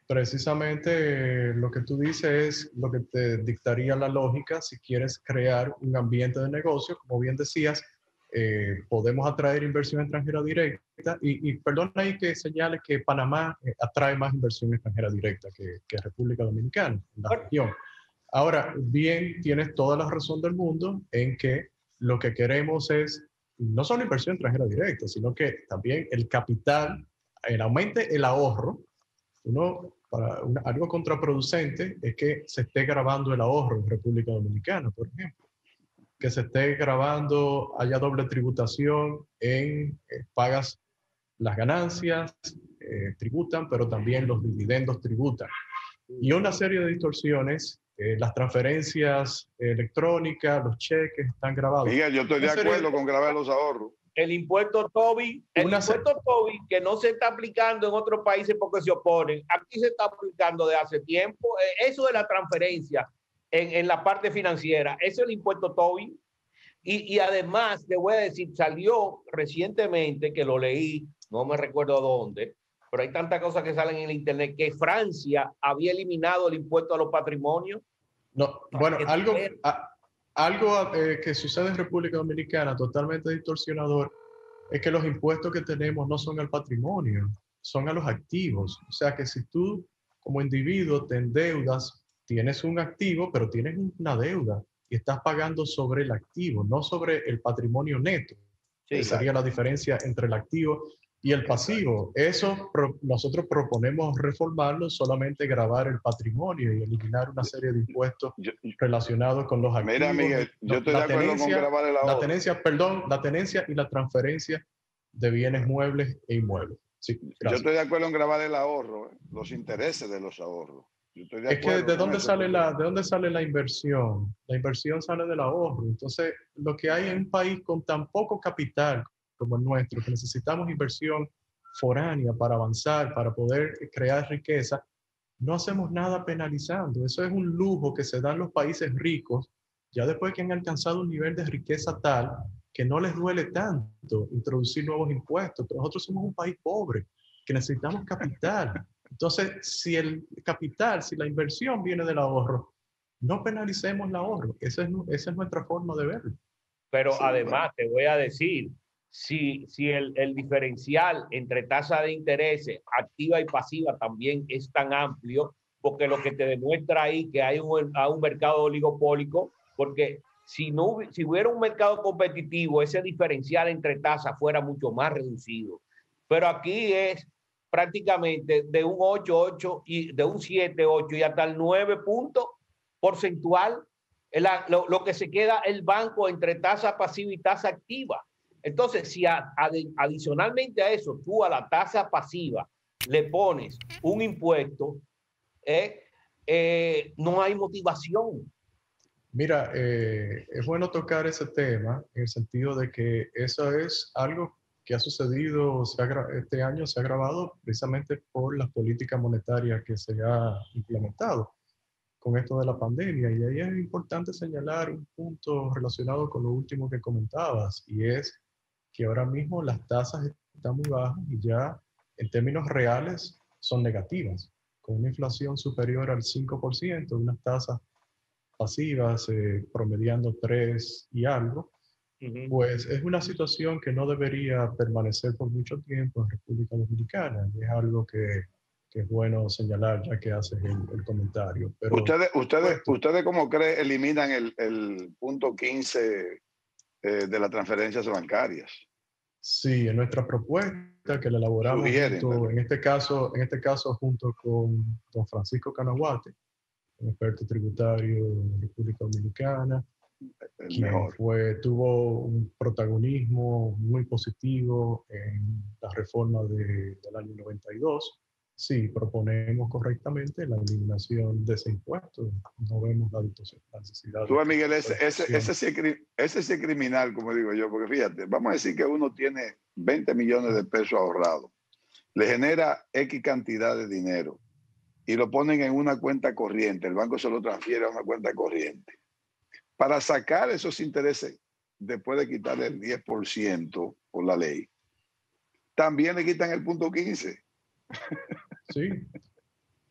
Speaker 2: Precisamente lo que tú dices es lo que te dictaría la lógica si quieres crear un ambiente de negocio. Como bien decías, podemos atraer inversión extranjera directa y perdón ahí que señale que Panamá atrae más inversión extranjera directa que República Dominicana en la región. Ahora, bien, tienes toda la razón del mundo en que lo que queremos es no solo inversión extranjera directa, sino que también el capital, aumente el ahorro. Algo contraproducente es que se esté grabando el ahorro en República Dominicana, por ejemplo. Que se esté grabando, haya doble tributación pagas las ganancias, tributan, pero también los dividendos tributan. Y una serie de distorsiones, las transferencias electrónicas, los cheques están grabados.
Speaker 1: Miguel, yo estoy de acuerdo con grabar los ahorros.
Speaker 3: El impuesto Tobin, que no se está aplicando en otros países porque se oponen, aquí se está aplicando de hace tiempo. Eso de la transferencia en la parte financiera, ese es el impuesto Tobin. Y además, te voy a decir, salió recientemente, que lo leí, no me recuerdo dónde, pero hay tantas cosas que salen en el internet, que Francia había eliminado el impuesto a los patrimonios.
Speaker 2: No, bueno, algo que sucede en República Dominicana totalmente distorsionador es que los impuestos que tenemos no son al patrimonio, son a los activos. O sea que si tú como individuo te endeudas, tienes un activo, pero tienes una deuda y estás pagando sobre el activo, no sobre el patrimonio neto. Sí, esa sería la diferencia entre el activo y el pasivo. Eso nosotros proponemos reformarlo, solamente grabar el patrimonio y eliminar una serie de impuestos relacionados con los activos.
Speaker 1: Mira, Miguel, yo estoy de acuerdo con grabar el ahorro.
Speaker 2: La tenencia y la transferencia de bienes muebles e inmuebles. Sí,
Speaker 1: yo estoy de acuerdo en grabar el ahorro, los intereses de los ahorros.
Speaker 2: Es que ¿de dónde sale la inversión? La inversión sale del ahorro. Entonces, lo que hay en un país con tan poco capital como el nuestro, que necesitamos inversión foránea para avanzar, para poder crear riqueza, no hacemos nada penalizando. Eso es un lujo que se dan los países ricos, ya después que han alcanzado un nivel de riqueza tal que no les duele tanto introducir nuevos impuestos. Pero nosotros somos un país pobre, que necesitamos capital. Entonces, si la inversión viene del ahorro, no penalicemos el ahorro. Esa es nuestra forma de verlo.
Speaker 3: Pero sí, además, te voy a decir, si el diferencial entre tasa de interés activa y pasiva también es tan amplio, porque lo que te demuestra ahí que hay un mercado oligopólico, porque si hubiera un mercado competitivo, ese diferencial entre tasas fuera mucho más reducido. Pero aquí es prácticamente de un 8 y de un 7, 8 y hasta el 9 puntos porcentual, lo que se queda el banco entre tasa pasiva y tasa activa. Entonces, si adicionalmente a eso, tú a la tasa pasiva le pones un impuesto, no hay motivación.
Speaker 2: Mira, es bueno tocar ese tema en el sentido de que eso es algo que ha sucedido, este año se ha agravado precisamente por las políticas monetarias que se ha implementado con esto de la pandemia. Y ahí es importante señalar un punto relacionado con lo último que comentabas, y es que ahora mismo las tasas están muy bajas y ya en términos reales son negativas, con una inflación superior al 5%, unas tasas pasivas promediando 3 y algo. Pues es una situación que no debería permanecer por mucho tiempo en República Dominicana. Y es algo que es bueno señalar ya que haces el comentario. Pero,
Speaker 1: ¿Ustedes cómo creen eliminan el punto 15 de las transferencias bancarias?
Speaker 2: Sí, en nuestra propuesta que la elaboramos en este caso junto con don Francisco Canaguate, un experto tributario de República Dominicana, quien tuvo un protagonismo muy positivo en la reforma del año 92, sí, proponemos correctamente la eliminación de ese impuesto. No vemos la necesidad
Speaker 1: Tú,
Speaker 2: de
Speaker 1: Miguel, ese
Speaker 2: distorsión.
Speaker 1: sí es criminal, como digo yo, porque fíjate, vamos a decir que uno tiene 20 millones de pesos ahorrados, le genera X cantidad de dinero y lo ponen en una cuenta corriente, el banco se lo transfiere a una cuenta corriente. Para sacar esos intereses, después de quitarle el 10% por la ley, también le quitan el punto 15.
Speaker 2: Sí.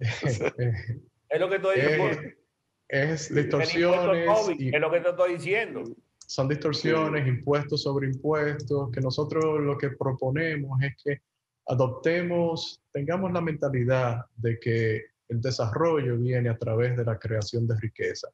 Speaker 3: Es lo que estoy diciendo.
Speaker 2: Es
Speaker 3: El impuesto
Speaker 2: distorsiones
Speaker 3: COVID, es lo que te estoy diciendo.
Speaker 2: Son distorsiones, impuestos sobre impuestos, que nosotros lo que proponemos es que tengamos la mentalidad de que el desarrollo viene a través de la creación de riqueza.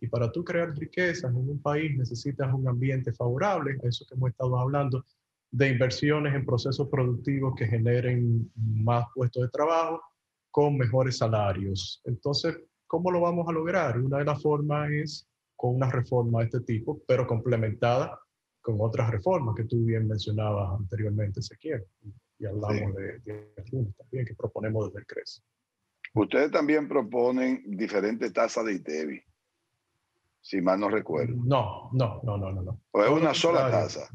Speaker 2: Y para tú crear riqueza en un país necesitas un ambiente favorable, eso que hemos estado hablando, de inversiones en procesos productivos que generen más puestos de trabajo con mejores salarios. Entonces, ¿cómo lo vamos a lograr? Una de las formas es con una reforma de este tipo, pero complementada con otras reformas que tú bien mencionabas anteriormente, Ezequiel. Y hablamos de algunas también que proponemos desde el CRES.
Speaker 1: Ustedes también proponen diferentes tasas de ITEVI, si mal no recuerdo.
Speaker 2: No.
Speaker 1: ¿O es una sola tasa?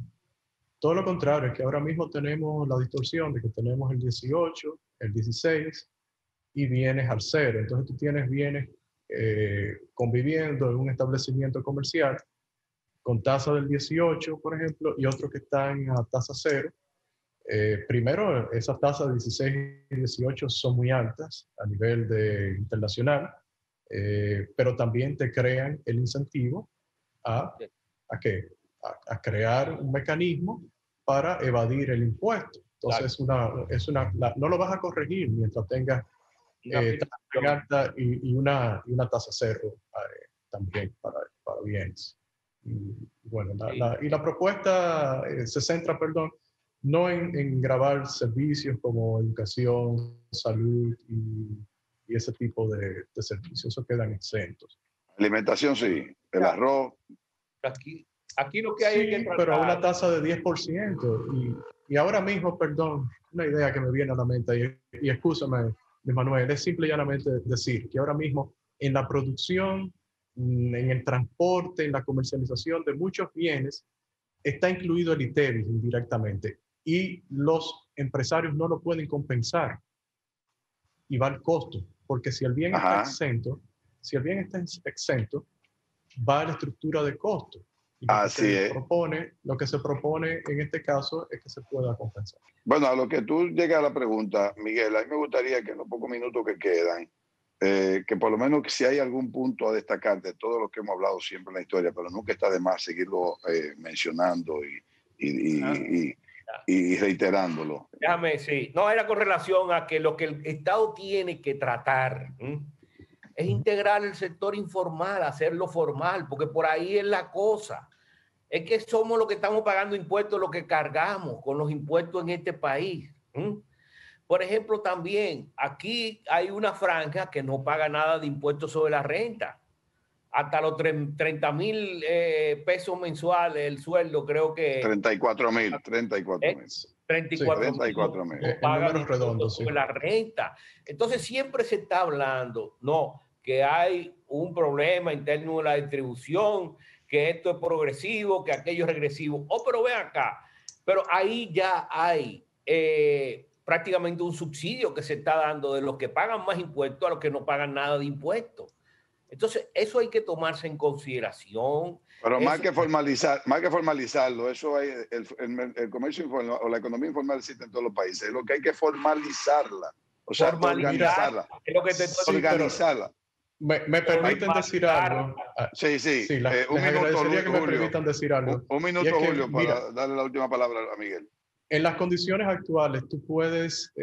Speaker 2: Todo lo contrario, es que ahora mismo tenemos la distorsión de que tenemos el 18, el 16 y bienes al cero. Entonces tú tienes bienes conviviendo en un establecimiento comercial con tasa del 18, por ejemplo, y otros que están a tasa cero. Primero, esas tasas de 16 y 18 son muy altas a nivel internacional, pero también te crean el incentivo a crear un mecanismo para evadir el impuesto. Entonces, no lo vas a corregir mientras tengas tasa alta y una tasa cero también para bienes. Y, bueno, la propuesta se centra, no en gravar servicios como educación, salud y ese tipo de servicios. Eso quedan exentos.
Speaker 1: Alimentación sí, el arroz.
Speaker 3: Aquí lo que hay es que tratar...
Speaker 2: pero a una tasa de 10%. Y ahora mismo, una idea que me viene a la mente, y escúchame, Manuel, es simple y llanamente decir que ahora mismo en la producción, en el transporte, en la comercialización de muchos bienes, está incluido el ITEVI indirectamente. Y los empresarios no lo pueden compensar. Y va al costo. Porque si el bien está exento, va a la estructura de costo. Y lo que se propone en este caso es que se pueda compensar.
Speaker 1: Bueno, a lo que tú llegas a la pregunta, Miguel, a mí me gustaría que en los pocos minutos que quedan, que por lo menos si hay algún punto a destacar de todo lo que hemos hablado siempre en la historia, pero nunca está de más seguirlo mencionando y reiterándolo.
Speaker 3: Déjame decir, no, era con relación a que lo que el Estado tiene que tratar es integrar el sector informal, hacerlo formal, porque por ahí es la cosa. Es que somos los que estamos pagando impuestos, lo que cargamos con los impuestos en este país. Por ejemplo, también aquí hay una franja que no paga nada de impuestos sobre la renta. Hasta los 30,000 pesos mensuales, el sueldo creo que...
Speaker 1: 34,000.
Speaker 3: 34,000. Pagan impuestos sobre la renta. Entonces siempre se está hablando, que hay un problema interno de la distribución, que esto es progresivo, que aquello es regresivo. Pero ven acá, pero ahí ya hay prácticamente un subsidio que se está dando de los que pagan más impuestos a los que no pagan nada de impuestos. Entonces, eso hay que tomarse en consideración.
Speaker 1: Pero más que formalizarlo, eso hay, el comercio informal o la economía informal existe en todos los países. Lo que hay que formalizarla. O sea, organizarla.
Speaker 3: Es lo que te estoy
Speaker 1: organizarla.
Speaker 2: ¿Me permiten decir algo?
Speaker 1: Sí.
Speaker 2: Un minuto, que me permitan decir algo.
Speaker 1: Un minuto, Julio, para darle la última palabra a Miguel.
Speaker 2: En las condiciones actuales, tú puedes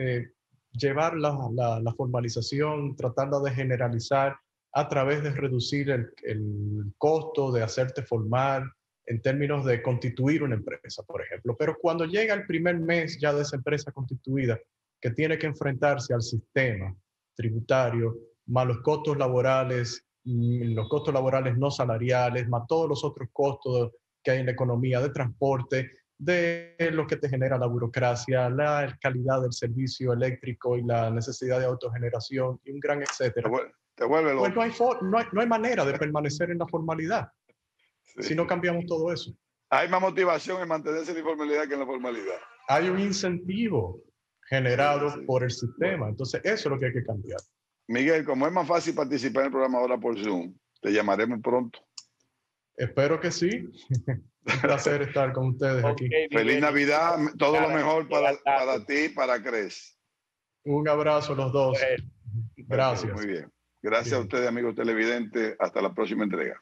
Speaker 2: llevar la formalización, tratarla de generalizar a través de reducir el costo de hacerte formal en términos de constituir una empresa, por ejemplo. Pero cuando llega el primer mes ya de esa empresa constituida, que tiene que enfrentarse al sistema tributario, más los costos laborales no salariales, más todos los otros costos que hay en la economía de transporte, de lo que te genera la burocracia, la calidad del servicio eléctrico y la necesidad de autogeneración y un gran etcétera.
Speaker 1: Te vuelve loco.
Speaker 2: Pues no hay manera de permanecer en la formalidad si no cambiamos todo eso.
Speaker 1: Hay más motivación en mantenerse en la informalidad que en la formalidad.
Speaker 2: Hay un incentivo generado por el sistema. Entonces, eso es lo que hay que cambiar.
Speaker 1: Miguel, como es más fácil participar en el programa ahora por Zoom, te llamaremos pronto.
Speaker 2: Espero que sí. Un placer estar con ustedes aquí.
Speaker 1: Feliz Navidad, todo lo mejor para ti y para Cres.
Speaker 2: Un abrazo a los dos. Gracias.
Speaker 1: Muy bien. Gracias a ustedes, amigos televidentes. Hasta la próxima entrega.